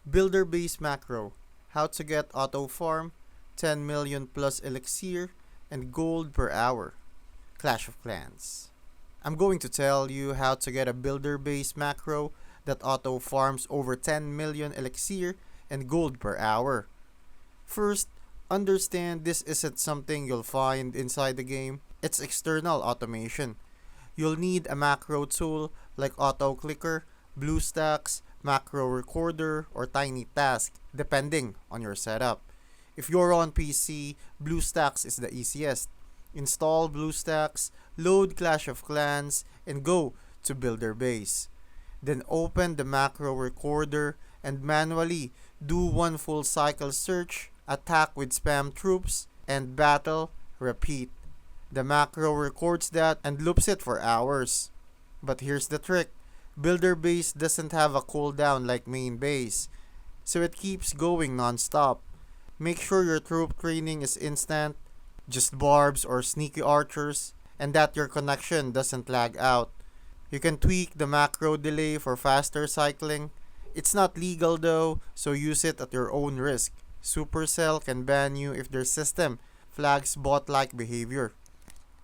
Builder base macro. How to get auto farm, 10 million plus elixir, and gold per hour. Clash of Clans. I'm going to tell you how to get a builder base macro that auto farms over 10 million elixir and gold per hour. First, understand this isn't something you'll find inside the game. It's external automation. You'll need a macro tool like Auto Clicker, BlueStacks, Macro Recorder, or Tiny Task, depending on your setup. If you're on PC, BlueStacks is the easiest. Install BlueStacks, load Clash of Clans, and go to Builder Base. Then open the Macro Recorder and manually do one full cycle search, attack with spam troops, and battle, repeat. The macro records that and loops it for hours. But here's the trick. Builder base doesn't have a cooldown like main base, so it keeps going non-stop. Make sure your troop training is instant, just barbs or sneaky archers, and that your connection doesn't lag out. You can tweak the macro delay for faster cycling. It's not legal though, so use it at your own risk. Supercell can ban you if their system flags bot-like behavior.